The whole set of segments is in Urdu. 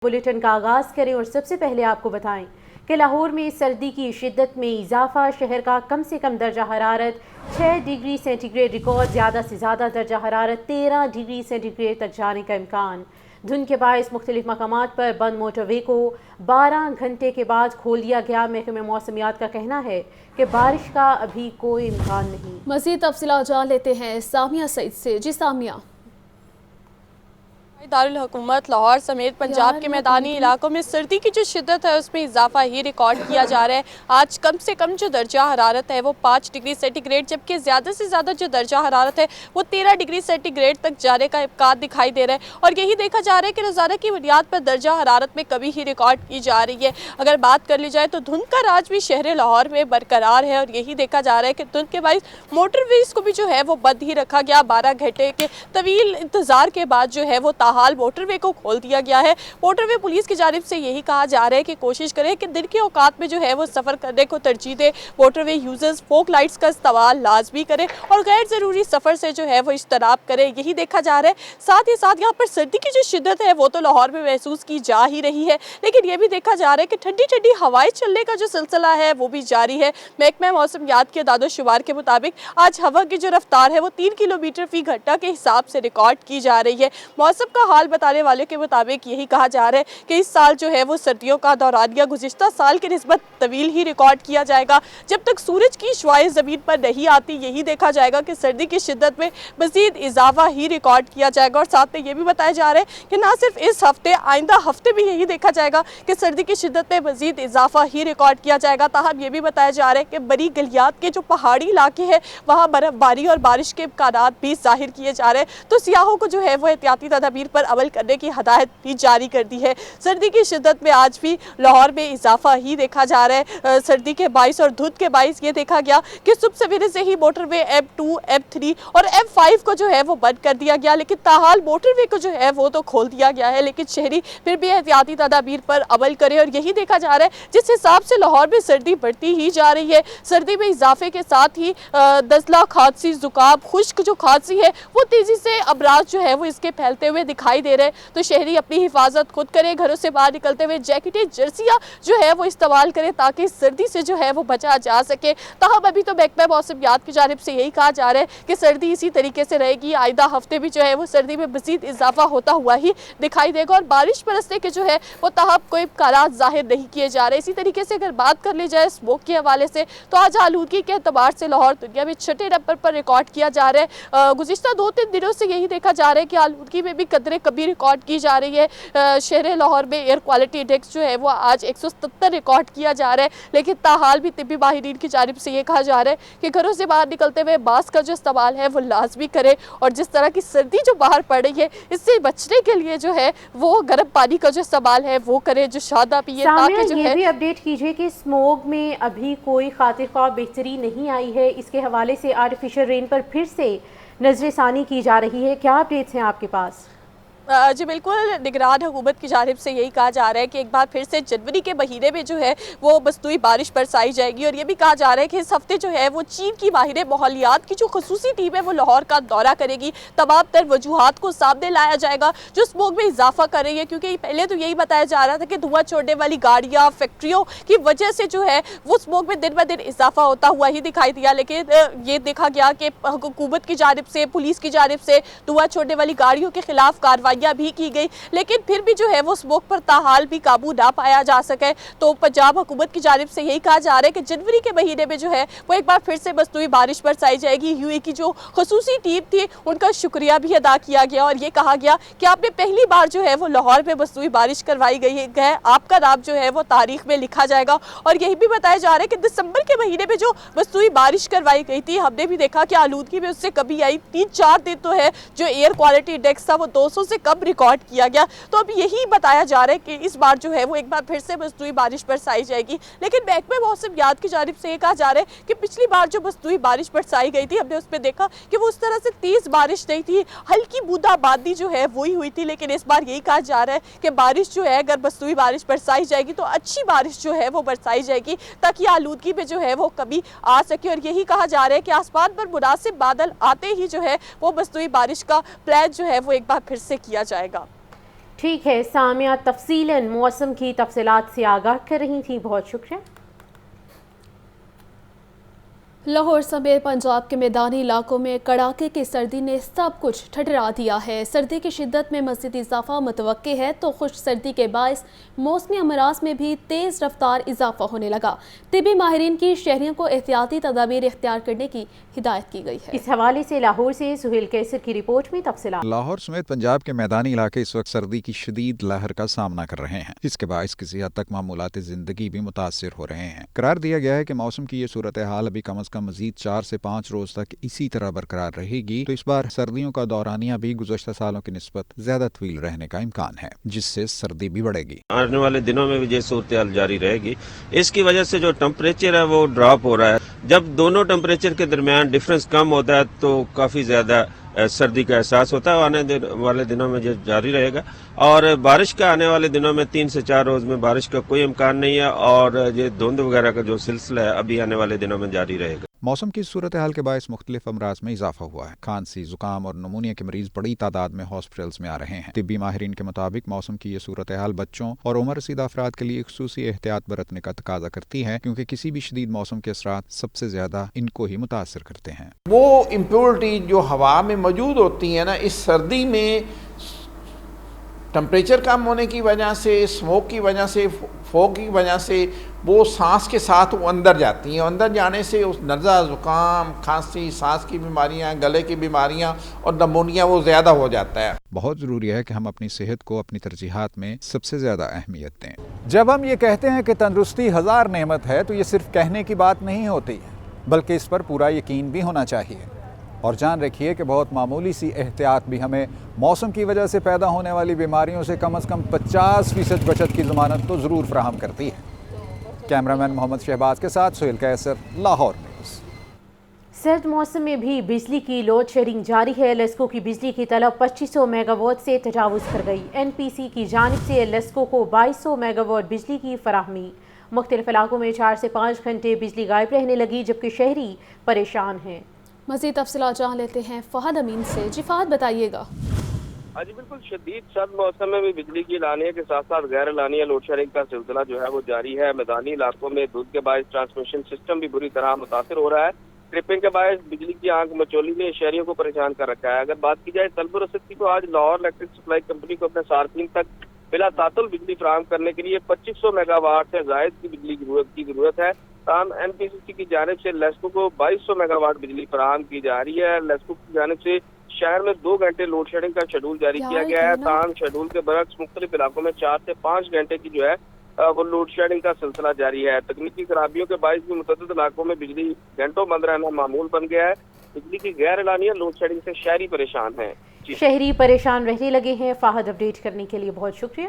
بلیٹن کا آغاز کریں اور سب سے پہلے آپ کو بتائیں کہ لاہور میں سردی کی شدت میں اضافہ، شہر کا کم سے کم درجہ حرارت 6 ڈگری سینٹی گریڈ ریکارڈ، زیادہ سے زیادہ درجہ حرارت 13 ڈگری سینٹی گریڈ تک جانے کا امکان۔ دھند کے باعث مختلف مقامات پر بند موٹر وے کو 12 گھنٹے کے بعد کھول دیا گیا۔ محکمہ موسمیات کا کہنا ہے کہ بارش کا ابھی کوئی امکان نہیں۔ مزید تفصیلات جان لیتے ہیں سامیہ سعید سے۔ جی سامیہ، دارالحکومت لاہور سمیت پنجاب کے میدانی علاقوں میں سردی کی جو شدت ہے اس میں اضافہ ہی ریکارڈ کیا جا رہا ہے۔ آج کم سے کم جو درجہ حرارت ہے وہ 5 ڈگری سینٹی گریڈ، جبکہ زیادہ سے زیادہ جو درجہ حرارت ہے وہ 13 ڈگری سینٹی گریڈ تک جانے کا امکان دکھائی دے رہا ہے، اور یہی دیکھا جا رہا ہے کہ روزانہ کی بنیاد پر درجہ حرارت میں کمی ہی ریکارڈ کی جا رہی ہے۔ اگر بات کر لی جائے تو دھند کا راج بھی شہر لاہور میں برقرار ہے، اور یہی دیکھا جا رہا ہے کہ دھند کے باعث موٹر ویز کو بھی جو ہے وہ بند ہی رکھا گیا۔ 12 گھنٹے کے طویل انتظار کے بعد جو ہے وہ تاحال موٹر وے کو کھول دیا گیا ہے۔ موٹر وے پولیس کی جانب سے یہی کہا جا رہا ہے کہ کوشش کریں کہ دن کے اوقات میں جو ہے وہ سفر کرنے کو ترجیح دے۔ موٹر وے یوزرز فوگ لائٹس کا استعمال لازمی کریں اور غیر ضروری سفر سے جو ہے وہ اجتناب کریں، یہی دیکھا جا رہا ہے۔ ساتھ ہی ساتھ یہاں پر سردی کی جو شدت ہے وہ تو لاہور میں محسوس کی جا ہی رہی ہے، لیکن یہ بھی دیکھا جا رہا ہے کہ ٹھنڈی ٹھنڈی ہوائیں چلنے کا جو سلسلہ ہے وہ بھی جاری ہے۔ محکمہ موسمیات کے اعداد و شمار کے مطابق آج ہوا کی جو رفتار ہے وہ 3 کلومیٹر فی گھنٹہ کے حساب سے ریکارڈ کی جا رہی ہے۔ موسم کا حال بتانے والے کے مطابق یہی کہا جا رہا ہے کہ اس سال جو ہے وہ سردیوں کا دورانیہ گزشتہ سال کے نسبت طویل ہی ریکارڈ کیا جائے گا۔ جب تک سورج کی شعاعیں زمین پر نہیں آتی، یہی دیکھا جائے گا کہ سردی کی شدت میں مزید اضافہ ہی ریکارڈ کیا جائے گا، اور ساتھ میں یہ بھی بتایا جا رہا ہے کہ نہ صرف اس ہفتے، آئندہ ہفتے بھی یہی دیکھا جائے گا کہ سردی کی شدت میں مزید اضافہ ہی ریکارڈ کیا جائے گا۔ تاہم یہ بھی بتایا جا رہا ہے کہ بڑی گلیات کے جو پہاڑی علاقے ہیں وہاں برف باری اور بارش کے امکانات بھی ظاہر کیے جا رہے ہیں، تو سیاحوں کو جو ہے وہ احتیاطی تدابیر پر عمل کرنے کی ہدایت بھی جاری کر دی ہے۔ سردی کی شدت میں آج بھی لاہور میں اضافہ ہی دیکھا جا رہا ہے۔ سردی کے باعث اور دھند کے باعث یہ دیکھا گیا کہ صبح سویرے سے ہی موٹر وے M2، M3 اور M5 کو جو ہے وہ بند کر دیا گیا، لیکن تاحال موٹر وے کو جو ہے وہ تو کھول دیا گیا ہے، لیکن شہری پھر بھی احتیاطی تدابیر پر عمل کرے، اور یہی دیکھا جا رہا ہے جس حساب سے لاہور میں سردی بڑھتی ہی جا رہی ہے۔ سردی میں اضافے کے ساتھ ہی نزلہ، کھانسی، زکام، خشک جو کھانسی ہے وہ تیزی سے امراض جو ہے وہ اس کے پھیلتے ہوئے دکھائی دے رہے ہیں، تو شہری اپنی حفاظت خود کریں، گھروں سے باہر نکلتے ہوئے جیکٹیں، جرسیاں جو ہے وہ استعمال کریں تاکہ سردی سے جو ہے وہ بچا جا سکے۔ تاہم ابھی تو محکمہ موسمیات کی جانب سے یہی کہا جا رہا ہے کہ سردی اسی طریقے سے رہے گی، آئندہ ہفتے بھی جو ہے وہ سردی میں مزید اضافہ ہوتا ہوا ہی دکھائی دے گا، اور بارش برسنے کے جو ہے وہ تاہم کوئی امکانات ظاہر نہیں کیے جا رہے۔ اسی طریقے سے اگر بات کر لی جائے اسموگ کے حوالے سے تو آج آلودگی کے اعتبار سے لاہور دنیا میں 6 نمبر پر ریکارڈ کیا جا رہا ہے۔ گزشتہ 2-3 دنوں سے یہی دیکھا جا رہا ہے کہ آلودگی میں بھی قدرے کمی ریکارڈ کی جا رہی ہے۔ شہر لاہور میں ایئر کوالٹی انڈیکس جو ہے وہ آج 177 ریکارڈ کیا جا رہا ہے، لیکن تاحال بھی طبی ماہرین کی جانب سے یہ کہا جا رہا ہے کہ گھروں سے باہر نکلتے ہوئے ماسک کا جو استعمال ہے وہ لازمی کرے، اور جس طرح کی سردی جو باہر پڑ رہی ہے اس سے بچنے کے لیے جو ہے وہ گرم پانی کا جو استعمال ہے وہ کرے، جو شادہ پیے، تاکہ جو ہے یہ بھی اپڈیٹ کیجئے کہ اسموگ میں ابھی کوئی خاطر خواہ بہتری نہیں آئی ہے، اس کے حوالے سے آرٹیفیشل رین پر پھر سے نظر ثانی کی جا رہی ہے، کیا اپڈیٹس ہیں آپ کے پاس؟ جی بالکل، نگران حکومت کی جانب سے یہی کہا جا رہا ہے کہ ایک بار پھر سے جنوری کے مہینے میں جو ہے وہ مصنوعی بارش برسائی جائے گی، اور یہ بھی کہا جا رہا ہے کہ اس ہفتے جو ہے وہ چین کی ماہر ماحولیات کی جو خصوصی ٹیم ہے وہ لاہور کا دورہ کرے گی۔ تمام تر وجوہات کو سامنے لایا جائے گا جو اسموگ میں اضافہ کر رہی ہے، کیونکہ پہلے تو یہی بتایا جا رہا تھا کہ دھواں چھوڑنے والی گاڑیاں، فیکٹریوں کی وجہ سے جو ہے وہ اسموگ میں دن بدن اضافہ ہوتا ہوا ہی دکھائی دیا، لیکن یہ دیکھا گیا کہ حکومت کی جانب سے، پولیس کی جانب سے دھواں چھوڑنے والی گاڑیوں کے خلاف کارروائیاں بھی کی گئی، لیکن پھر بھی جو ہے وہ اسموگ پر تاحال بھی قابو نہ پایا جا سکے۔ تو پنجاب حکومت کی جانب سے یہی کہا جا رہا ہے کہ جنوری کے مہینے میں جو ہے وہ ایک بار پھر سے مصنوعی بارش برسائی جائے گی۔ یو اے کی جو خصوصی ٹیم تھی ان کا شکریہ بھی ادا کیا گیا، اور یہ کہا گیا کہ آپ نے پہلی بار جو ہے وہ لاہور میں مصنوعی بارش کروائی گئی ہے، آپ کا نام جو ہے وہ تاریخ میں لکھا جائے گا۔ اور یہی بھی بتایا جا رہا ہے کہ دسمبر کے مہینے میں جو مصنوعی بارش کروائی گئی تھی ہم نے بھی دیکھا کہ آلودگی میں اس سے کمی آئی، 3-4 دن تو ہے جو ایئر کوالٹی انڈیکس تھا وہ 200 سے کم ریکارڈ کیا گیا۔ تو اب یہی بتایا جا رہا ہے کہ اس بار جو ہے وہ ایک بار پھر سے مصنوعی بارش برسائی جائے گی، لیکن محکمہ موسمیات کی جانب سے یہ کہا جا رہا ہے کہ پچھلی بار جو مصنوعی بارش برسائی گئی تھی ہم نے اس میں دیکھا کہ وہ اس طرح سے تیز بارش نہیں تھی، ہلکی بوندا باندی جو ہے وہی ہوئی تھی، لیکن اس بار یہی کہا جا رہا ہے کہ بارش جو ہے اگر مصنوعی بارش برسائی جائے گی تو اچھی بارش جو ہے وہ برسائی جائے گی تاکہ آلودگی میں جو ہے وہ کمی آ سکے، اور یہی کہا جا رہا ہے کہ آسمان پر مناسب بادل آتے ہی جو ہے وہ مصنوعی بارش کا پلان جو ہے وہ ایک بار پھر سے کیا جائے گا۔ ٹھیک ہے سامیہ، تفصیلاً موسم کی تفصیلات سے آگاہ کر رہی تھی، بہت شکریہ۔ لاہور سمیت پنجاب کے میدانی علاقوں میں کڑاکے کی سردی نے سب کچھ ٹھٹرا دیا ہے۔ سردی کی شدت میں مزید اضافہ متوقع ہے تو خشک سردی کے باعث موسمی امراض میں بھی تیز رفتار اضافہ ہونے لگا۔ طبی ماہرین کی شہریوں کو احتیاطی تدابیر اختیار کرنے کی ہدایت کی گئی ہے۔ اس حوالے سے لاہور سے سہیل کیسر کی رپورٹ میں تفصیلات۔ لاہور سمیت پنجاب کے میدانی علاقے اس وقت سردی کی شدید لہر کا سامنا کر رہے ہیں، جس کے باعث کسی حد تک معمولات زندگی بھی متاثر ہو رہے ہیں۔ قرار دیا گیا ہے کہ موسم کی یہ صورتحال ابھی کم از کم مزید 4 سے 5 روز تک اسی طرح برقرار رہے گی، تو اس بار سردیوں کا دورانیہ بھی گزشتہ سالوں کی نسبت زیادہ طویل رہنے کا امکان ہے، جس سے سردی بھی بڑھے گی۔ آنے والے دنوں میں بھی یہ صورتحال جاری رہے گی۔ اس کی وجہ سے جو ٹمپریچر ہے وہ ڈراپ ہو رہا ہے۔ جب دونوں ٹمپریچر کے درمیان ڈفرنس کم ہوتا ہے تو کافی زیادہ سردی کا احساس ہوتا ہے۔ آنے والے دنوں میں یہ جاری رہے گا، اور بارش کا آنے والے دنوں میں 3 سے 4 روز میں بارش کا کوئی امکان نہیں ہے، اور یہ دھند وغیرہ کا جو سلسلہ ہے ابھی آنے والے دنوں میں جاری رہے گا۔ موسم کی صورتحال کے باعث مختلف امراض میں اضافہ ہوا ہے۔ کھانسی، زکام اور نمونیا کے مریض بڑی تعداد میں ہاسپٹلز میں آ رہے ہیں۔ طبی ماہرین کے مطابق موسم کی یہ صورتحال بچوں اور عمر رسیدہ افراد کے لیے خصوصی احتیاط برتنے کا تقاضا کرتی ہے، کیونکہ کسی بھی شدید موسم کے اثرات سب سے زیادہ ان کو ہی متاثر کرتے ہیں۔ وہ امپیورٹی جو ہوا میں موجود ہوتی ہے نا، اس سردی میں ٹمپریچر کم ہونے کی وجہ سے، اسموک کی وجہ سے، فوگ کی وجہ سے وہ سانس کے ساتھ وہ اندر جاتی ہیں۔ اندر جانے سے اس نزلہ، زکام، کھانسی، سانس کی بیماریاں، گلے کی بیماریاں اور نمونیا وہ زیادہ ہو جاتا ہے۔ بہت ضروری ہے کہ ہم اپنی صحت کو اپنی ترجیحات میں سب سے زیادہ اہمیت دیں۔ جب ہم یہ کہتے ہیں کہ تندرستی 1000 نعمت ہے تو یہ صرف کہنے کی بات نہیں ہوتی ہے، بلکہ اس پر پورا یقین بھی ہونا چاہیے۔ اور جان رکھیے کہ بہت معمولی سی احتیاط بھی ہمیں موسم کی وجہ سے پیدا ہونے والی بیماریوں سے کم از کم 50% بچت کی ضمانت تو ضرور فراہم کرتی ہے۔ کیمرامین محمد شہباز کے ساتھ سہیل کیسر، لاہور نیوز۔ سرد موسم میں بھی بجلی کی لوڈ شیڈنگ جاری ہے۔ لیسکو کی بجلی کی طلب 2500 میگا واٹ سے تجاوز کر گئی۔ این پی سی کی جانب سے لیسکو کو 2200 میگا واٹ بجلی کی فراہمی۔ مختلف علاقوں میں 4 سے 5 گھنٹے بجلی غائب رہنے لگی، جبکہ شہری پریشان ہیں۔ مزید تفصیلات جان لیتے ہیں فہد امین سے۔ جی فہد بتائیے گا۔ ہاں جی بالکل، شدید سرد موسم میں بھی بجلی کی اعلانیہ کے ساتھ ساتھ غیر اعلانیہ لوڈ شیڈنگ کا سلسلہ جو ہے وہ جاری ہے۔ میدانی علاقوں میں دھند کے باعث ٹرانسمیشن سسٹم بھی بری طرح متاثر ہو رہا ہے۔ ٹرپنگ کے باعث بجلی کی آنکھ مچولی نے شہریوں کو پریشان کر رکھا ہے۔ اگر بات کی جائے طلب و رسد کی تو آج لاہور الیکٹرک سپلائی کمپنی کو اپنے صارفین تک بلا تعطل بجلی فراہم کرنے کے لیے 2500 میگا واٹ سے زائد کی بجلی کی ضرورت ہے۔ تاہم این پی سی سی کی جانب سے لیسکو کو 2200 میگا واٹ بجلی فراہم کی جا رہی ہے۔ لیسکو کی جانب سے شہر میں 2 گھنٹے لوڈ شیڈنگ کا شیڈول جاری کیا گیا ہے۔ تاہم شیڈول کے برعکس مختلف علاقوں میں 4 سے 5 گھنٹے کی جو ہے وہ لوڈ شیڈنگ کا سلسلہ جاری ہے۔ تکنیکی خرابیوں کے باعث بھی متعدد علاقوں میں بجلی گھنٹوں بند رہنا معمول بن گیا ہے۔ بجلی کی غیر اعلانیہ لوڈ شیڈنگ سے شہری پریشان ہیں۔ شہری پریشان رہنے لگے ہیں۔ فہد اپڈیٹ کرنے کے لیے بہت شکریہ۔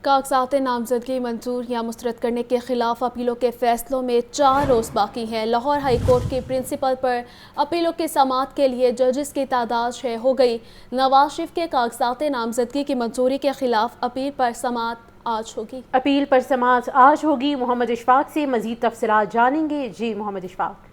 کاغذات نامزدگی منظور یا مسترد کرنے کے خلاف اپیلوں کے فیصلوں میں 4 روز باقی ہیں۔ لاہور ہائی کورٹ کے پرنسپل پر اپیلوں کی سماعت کے لیے ججز کی تعداد 6 ہو گئی۔ نواز شریف کے کاغذات نامزدگی کی منظوری کے خلاف اپیل پر سماعت آج ہوگی۔ اپیل پر سماعت آج ہوگی۔ محمد اشفاق سے مزید تفصیلات جانیں گے۔ جی محمد اشفاق۔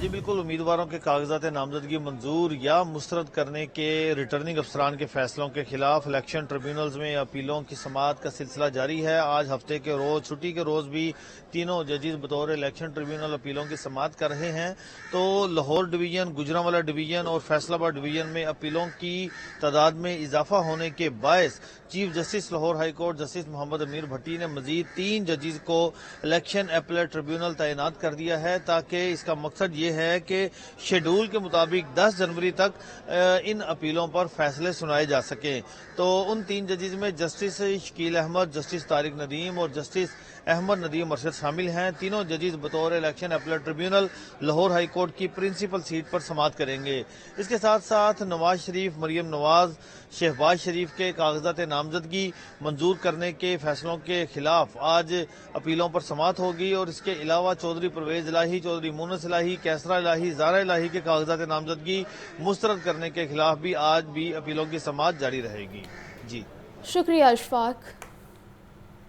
جی بالکل، امیدواروں کے کاغذات نامزدگی منظور یا مسترد کرنے کے ریٹرننگ افسران کے فیصلوں کے خلاف الیکشن ٹریبیونلز میں اپیلوں کی سماعت کا سلسلہ جاری ہے۔ آج ہفتے کے روز، چھٹی کے روز بھی تینوں ججز بطور الیکشن ٹریبیونل اپیلوں کی سماعت کر رہے ہیں۔ تو لاہور ڈویژن، گجرانوالہ ڈویژن اور فیصل آباد ڈویژن میں اپیلوں کی تعداد میں اضافہ ہونے کے باعث chief justice Lahore high court justice Muhammad Amir Bhatti نے مزید 3 ججز کو الیکشن اپیلیٹ ٹریبیونل تعینات کر دیا ہے، تاکہ اس کا مقصد یہ ہے کہ شیڈول کے مطابق 10 جنوری تک ان اپیلوں پر فیصلے سنائے جا سکیں۔ تو ان 3 ججز میں جسٹس شکیل احمد، جسٹس طارق ندیم اور جسٹس احمد ندیم ارشد شامل ہیں۔ تینوں ججز بطور election appellate tribunal Lahore high court کی پرنسپل سیٹ پر سماعت کریں گے۔ اس کے ساتھ ساتھ نواز شریف، مریم نواز، شہباز شریف کے کاغذات نامزدگی منظور کرنے کے فیصلوں کے خلاف آج اپیلوں پر سماعت ہوگی، اور اس کے علاوہ چودھری پرویز الہی، چودھری مونس الہی، کیسرا الہی، زارا الہی کے کاغذات نامزدگی مسترد کرنے کے خلاف بھی آج بھی اپیلوں کی سماعت جاری رہے گی۔ جی شکریہ اشفاق۔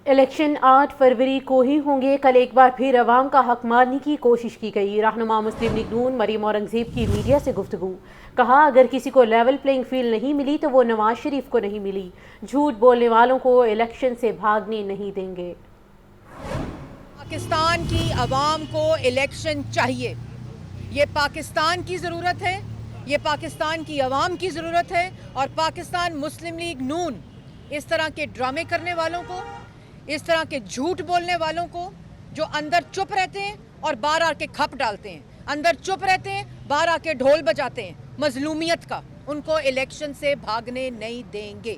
الیکشن 8 فروری کو ہی ہوں گے. کل ایک بار پھر عوام کا حق مارنے کی کوشش کی گئی. رہنما مسلم لیگ نون مریم اورنگزیب کی میڈیا سے گفتگو. کہا اگر کسی کو لیول پلینگ فیلڈ نہیں ملی تو وہ نواز شریف کو نہیں ملی. جھوٹ بولنے والوں کو الیکشن سے بھاگنے نہیں دیں گے. پاکستان کی عوام کو الیکشن چاہیے. یہ پاکستان کی ضرورت ہے, یہ پاکستان کی عوام کی ضرورت ہے. اور پاکستان مسلم لیگ نون اس طرح کے ڈرامے کرنے والوں کو, اس طرح کے جھوٹ بولنے والوں کو, جو اندر چپ رہتے ہیں اور باہر آ کے کھپ ڈالتے ہیں, اندر چپ رہتے ہیں باہر آ کے ڈھول بجاتے ہیں مظلومیت کا, ان کو الیکشن سے بھاگنے نہیں دیں گے.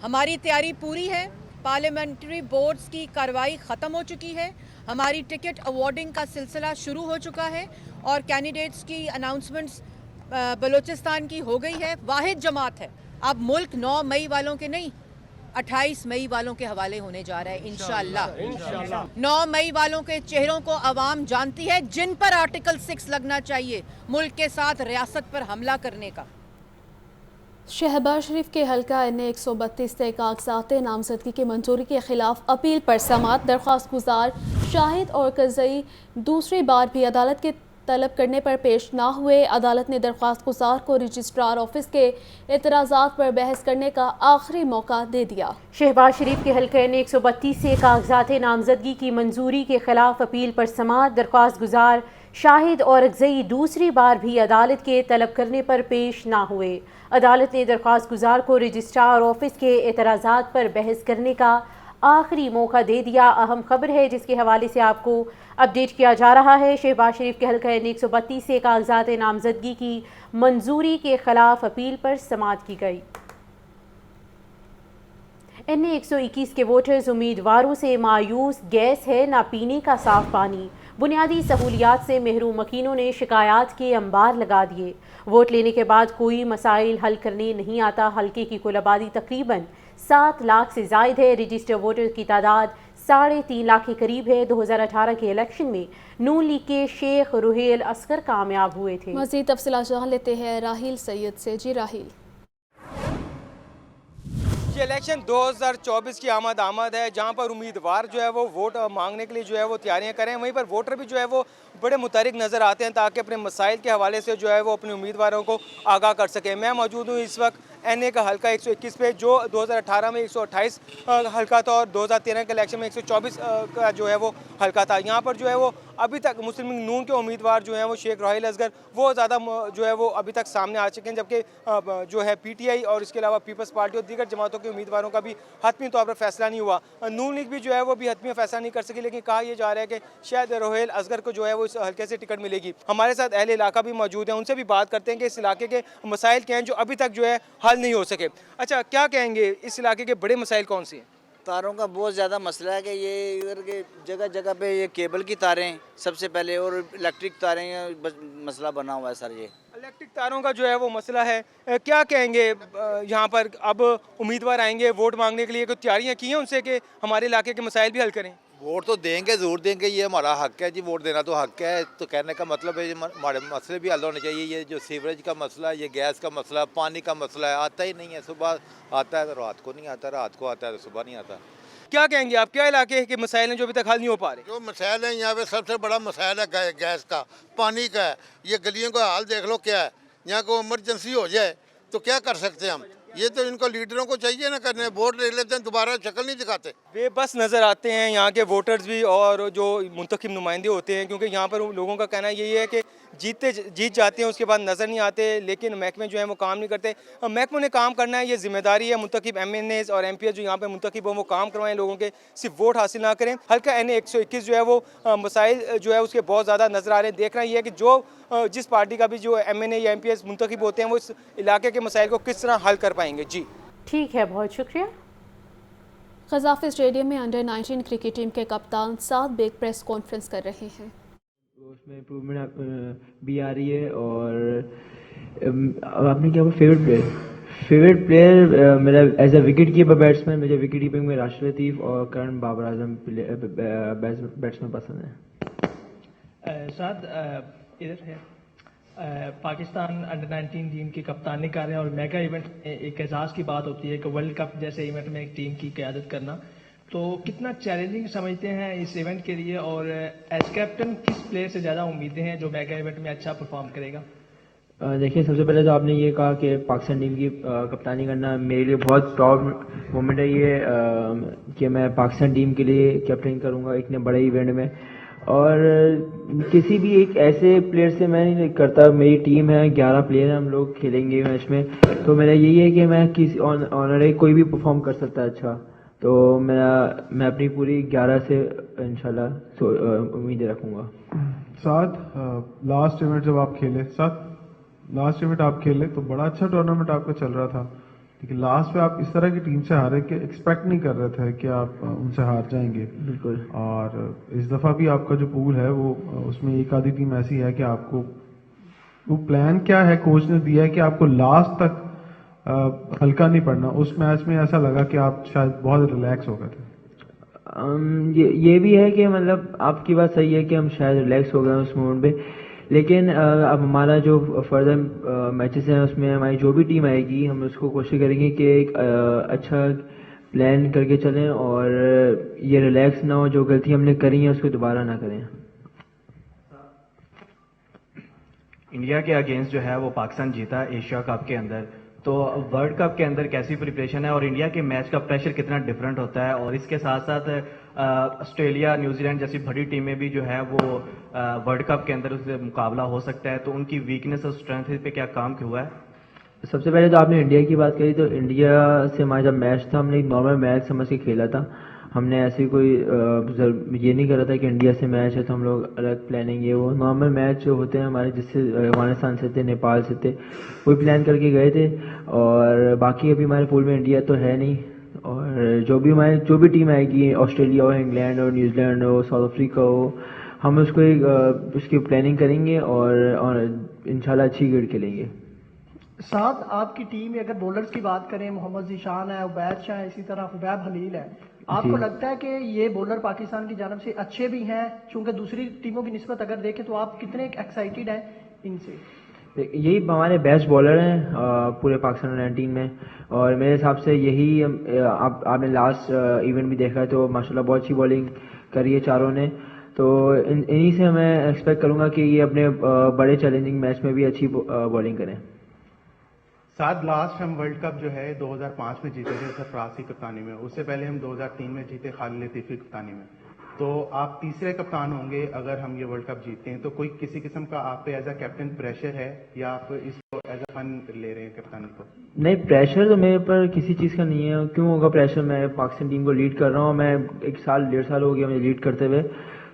ہماری تیاری پوری ہے. پارلیمنٹری بورڈز کی کارروائی ختم ہو چکی ہے. ہماری ٹکٹ ایوارڈنگ کا سلسلہ شروع ہو چکا ہے اور کینڈیڈیٹس کی اناؤنسمنٹس بلوچستان کی ہو گئی ہے. واحد جماعت ہے. اب ملک 9 مئی والوں کے نہیں 28 مئی والوں کے حوالے ہونے جا رہا ہے انشاءاللہ. 9 مئی والوں کے چہروں کو عوام جانتی ہے, جن پر آرٹیکل 6 لگنا چاہیے ملک کے ساتھ ریاست پر حملہ کرنے کا. شہباز شریف کے حلقہ NA 132 سے کاغذات نامزدگی کی منظوری کے خلاف اپیل پر سماعت. درخواست گزار شاہد اور قضائی دوسری بار بھی عدالت کے طلب کرنے پر پیش نہ ہوئے. عدالت نے درخواست گزار کو رجسٹرار آفس کے اعتراضات پر بحث کرنے کا آخری موقع دے دیا. شہباز شریف کے حلقہ NA 132 سے کاغذات نامزدگی کی منظوری کے خلاف اپیل پر سماعت. درخواست گزار شاہد اور اقضئی دوسری بار بھی عدالت کے طلب کرنے پر پیش نہ ہوئے. عدالت نے درخواست گزار کو رجسٹرار آفس کے اعتراضات پر بحث کرنے کا آخری موقع دے دیا. اہم خبر ہے جس کے حوالے سے آپ کو اپڈیٹ کیا جا رہا ہے. شہباز شریف کے حلقہ NA 132 سے کاغذات نامزدگی کی منظوری کے خلاف اپیل پر سماعت کی گئی. NA 121 کے ووٹرز امیدواروں سے مایوس. گیس ہے نہ پینے کا صاف پانی. بنیادی سہولیات سے محروم مکینوں نے شکایات کے انبار لگا دیے. ووٹ لینے کے بعد کوئی مسائل حل کرنے نہیں آتا. حلقے کی کل آبادی تقریباً 7 لاکھ سے زائد ہے. رجسٹر ووٹر کی تعداد 3.5 لاکھ کے قریب ہے. 2018 کے الیکشن میں نون لیگ کے شیخ روہیل اصغر کامیاب ہوئے تھے. مزید تفصیلات جان لیتے ہیں راہیل سید سے. جی راہیل. یہ الیکشن 2024 کی آمد ہے, جہاں پر امیدوار جو ہے وہ ووٹ مانگنے کے لیے جو ہے وہ تیاریاں کریں. وہیں پر ووٹر بھی جو ہے وہ بڑے متحرک نظر آتے ہیں تاکہ اپنے مسائل کے حوالے سے جو ہے وہ اپنے امیدواروں کو آگاہ کر سکیں. میں موجود ہوں اس وقت NA کا حلقہ 121 پہ, جو 2018 میں 128 حلقہ تھا اور 2013 کے الیکشن میں 124 کا جو ہے وہ حلقہ تھا. یہاں پر جو ہے وہ ابھی تک مسلم لیگ نون کے امیدوار جو ہیں وہ شیخ روہیل اصغر وہ زیادہ جو ہے وہ ابھی تک سامنے آ چکے ہیں, جبکہ جو ہے PTI اور اس کے علاوہ پیپلز پارٹی اور دیگر جماعتوں کے امیدواروں کا بھی حتمی طور پر فیصلہ نہیں ہوا. نون لیگ بھی جو ہے وہ بھی حتمی فیصلہ نہیں کر سکی, لیکن کہا یہ جا رہا ہے کہ شاید روہیل اصغر کو جو ہے وہ اس حلقے سے ٹکٹ ملے گی. ہمارے ساتھ اہل علاقہ بھی موجود ہیں, ان سے بھی بات کرتے ہیں کہ اس علاقے کے مسائل کیا ہیں جو ابھی تک جو ہے حل نہیں ہو سکے. اچھا, کیا کہیں گے اس علاقے کے بڑے مسائل کون سے ہیں؟ تاروں کا بہت زیادہ مسئلہ ہے کہ یہ ادھر کے جگہ جگہ پہ یہ کیبل کی تاریں سب سے پہلے, اور الیکٹرک تاریں مسئلہ بنا ہوا ہے سر. یہ الیکٹرک تاروں کا جو ہے وہ مسئلہ ہے. کیا کہیں گے یہاں پر اب امیدوار آئیں گے ووٹ مانگنے کے لیے, کوئی تیاریاں کی ہیں ان سے کہ ہمارے علاقے کے مسائل بھی حل کریں؟ ووٹ تو دیں گے, ضرور دیں گے, یہ ہمارا حق ہے جی, ووٹ دینا تو حق ہے. تو کہنے کا مطلب ہے ہمارے مسئلے بھی حل ہونے چاہیے. یہ جو سیوریج کا مسئلہ ہے, یہ گیس کا مسئلہ, پانی کا مسئلہ ہے, آتا ہی نہیں ہے. صبح آتا ہے تو رات کو نہیں آتا, رات کو آتا ہے تو صبح نہیں آتا. کیا کہیں گے آپ, کیا علاقے کے مسائل ہیں جو ابھی تک حل نہیں ہو پا رہے؟ جو مسائل ہیں یہاں پہ سب سے بڑا مسائل ہے گیس کا, پانی کا ہے. یہ گلیوں کا حال دیکھ لو کیا ہے. یہاں کو ایمرجنسی ہو جائے تو کیا کر سکتے ہیں ہم؟ یہ تو ان کو لیڈروں کو چاہیے نہ کرنے, ووٹ لے لیتے ہیں دوبارہ شکل نہیں دکھاتے. بے بس نظر آتے ہیں یہاں کے ووٹرز بھی اور جو منتخب نمائندے ہوتے ہیں, کیونکہ یہاں پر لوگوں کا کہنا یہی ہے کہ جیت جاتے ہیں اس کے بعد نظر نہیں آتے, لیکن محکمے جو ہیں وہ کام نہیں کرتے. محکموں نے کام کرنا ہے, یہ ذمہ داری ہے. منتخب MNAs اور MPs جو یہاں پہ منتخب ہوں وہ کام کروائیں لوگوں کے, صرف ووٹ حاصل نہ کریں. حلقہ NA 121 جو ہے وہ مسائل جو ہے اس کے بہت زیادہ نظر آ رہے ہیں. دیکھنا یہ ہے کہ جو جس پارٹی کا بھی جو MNA یا MPs منتخب ہوتے ہیں وہ اس علاقے کے مسائل کو کس طرح حل کر پائیں گے. جی ٹھیک ہے, بہت شکریہ. قذافی اسٹیڈیم میں انڈر 19 کرکٹ ٹیم کے کپتان ساتھ بیک پریس کانفرنس کر رہے ہیں. اس میں امپروومنٹ بھی آ رہی ہے. اور آپ نے کیا فیوریٹ پلیئر میرا as a wicket keeper batsman, مجھے وکٹ کیپنگ میں راشد لطیف اور کرن بابر اعظم بیٹسمین پسند ہیں. ساتھ ادھر ہے پاکستان انڈر 19 ٹیم کی کپتانی کر رہے ہیں, اور میگا ایونٹ ایک اعزاز کی بات ہوتی ہے کہ ورلڈ کپ جیسے ایونٹ میں ایک ٹیم کی قیادت کرنا. تو کتنا چیلنجنگ سمجھتے ہیں اس ایونٹ کے لیے, اور ایز کیپٹن کس پلیئر سے زیادہ امیدیں ہیں جو میگا ایونٹ میں اچھا پرفارم کرے گا؟ دیکھیے, سب سے پہلے تو آپ نے یہ کہا کہ پاکستان ٹیم کی کپتانی کرنا میرے لیے بہت پراؤڈ مومنٹ ہے یہ کہ میں پاکستان ٹیم کے لیے کیپٹن کروں گا اتنے بڑے ایونٹ میں. اور کسی بھی ایک ایسے پلیئر سے میں نہیں کرتا, میری ٹیم ہے 11 پلیئر ہیں, ہم لوگ کھیلیں گے میچ میں, تو میرا یہی ہے کہ میں کسی آنر کوئی بھی پرفارم کر سکتا ہے اچھا, تو میں اپنی پوری 11 سے انشاءاللہ امیدیں رکھوں گا. لاسٹ ایونٹ آپ کھیلے تو بڑا اچھا ٹورنامنٹ آپ کا چل رہا تھا, لیکن لاسٹ پہ آپ اس طرح کی ٹیم سے ہارے کہ ایکسپیکٹ نہیں کر رہے تھے کہ آپ ان سے ہار جائیں گے. بالکل. اور اس دفعہ بھی آپ کا جو پول ہے وہ اس میں ایک آدھی ٹیم ایسی ہے کہ آپ کو وہ پلان کیا ہے کوچ نے دیا ہے کہ آپ کو لاسٹ تک ہلکا نہیں پڑنا. اس میچ میں ایسا لگا کہ آپ شاید بہت ریلیکس ہو گئے تھے. یہ بھی ہے کہ مطلب آپ کی بات صحیح ہے کہ ہم شاید ریلیکس ہو گئے اس مومنٹ پہ, لیکن اب ہمارا جو فردر میچز ہیں اس میں ہماری جو بھی ٹیم آئے گی ہم اس کو کوشش کریں گے کہ ایک اچھا پلان کر کے چلیں اور یہ ریلیکس نہ ہو, جو غلطی ہم نے کری ہیں اس کو دوبارہ نہ کریں. انڈیا کے اگینسٹ جو ہے وہ پاکستان جیتا ایشیا کپ کے اندر, تو ورلڈ کپ کے اندر کیسی پریپریشن ہے اور انڈیا کے میچ کا پریشر کتنا ڈفرینٹ ہوتا ہے, اور اس کے ساتھ ساتھ آسٹریلیا نیوزی لینڈ جیسی بڑی ٹیمیں بھی جو ہے وہ ورلڈ کپ کے اندر اس سے مقابلہ ہو سکتا ہے, تو ان کی ویکنیس اور اسٹرینتھ پہ کیا کام ہوا ہے؟ سب سے پہلے تو آپ نے انڈیا کی بات کری, تو انڈیا سے ہمارا جب میچ تھا ہم نے ایک نارمل میچ سمجھ کے کھیلا تھا. ہم نے ایسی کوئی یہ نہیں کرا تھا کہ انڈیا سے میچ ہے تو ہم لوگ الگ پلاننگ, یہ وہ نارمل میچ جو ہوتے ہیں ہمارے, جس سے افغانستان سے تھے, نیپال سے تھے, وہی پلان کر کے گئے تھے. اور باقی ابھی ہمارے پول میں انڈیا تو ہے نہیں, اور جو بھی ٹیم آئے گی, آسٹریلیا ہو, انگلینڈ ہو, نیوزی لینڈ ہو, ساؤتھ افریقہ ہو, ہم اس کو اس کی پلاننگ کریں گے اور انشاءاللہ اچھی گیڑ کھیلیں گے. ساتھ آپ کی ٹیم میں اگر بولرز کی بات کریں, محمد ذیشان ہے, عبید شاہ ہے, اسی طرح حبیب حلیل ہے, آپ کو لگتا ہے کہ یہ بولر پاکستان کی جانب سے اچھے بھی ہیں, چونکہ دوسری ٹیموں کی نسبت اگر دیکھیں تو آپ کتنے ایکسائٹیڈ ہیں ان سے؟ یہی ہمارے بیسٹ بالر ہیں پورے پاکستان 19 میں, اور میرے حساب سے یہی آپ نے لاسٹ ایونٹ بھی دیکھا ہے تو ماشاءاللہ بہت اچھی بالنگ کری ہے چاروں نے, تو انہی سے میں ایکسپیکٹ کروں گا کہ یہ اپنے بڑے چیلنجنگ میچ میں بھی اچھی بالنگ کریں. ساتھ لاسٹ ہم ورلڈ کپ جو ہے 2005 میں جیتے تھے سرفراز کی کپتانی میں, اس سے پہلے ہم 2003 میں جیتے خالد لطیف کی کپتانی میں, تو آپ تیسرے کپتان ہوں گے اگر ہم یہ ورلڈ کپ جیتتے ہیں, تو کوئی کسی قسم کا آپ پہ ایز اے کیپٹن پریشر ہے یا آپ اس کو ایز اے فن لے رہے ہیں کپتانی کو؟ نہیں, پریشر تو میرے پر کسی چیز کا نہیں ہے. کیوں ہوگا پریشر؟ میں پاکستان ٹیم کو لیڈ کر رہا ہوں, میں 1.5 سال ہو گیا مجھے لیڈ کرتے ہوئے,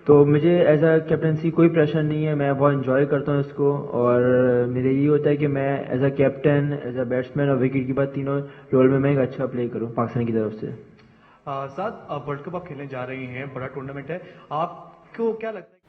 تو مجھے ایز اے کیپٹنسی کوئی پریشر نہیں ہے. میں بہت انجوائے کرتا ہوں اس کو, اور میرا یہ ہوتا ہے کہ میں as a captain, as a batsman اور وکٹ کیپر تینوں رول میں ایک اچھا پلے کروں پاکستان کی طرف سے. ساتھ ورلڈ کپ آپ کھیلنے جا رہی ہیں, بڑا ٹورنامنٹ ہے, آپ کو کیا لگتا ہے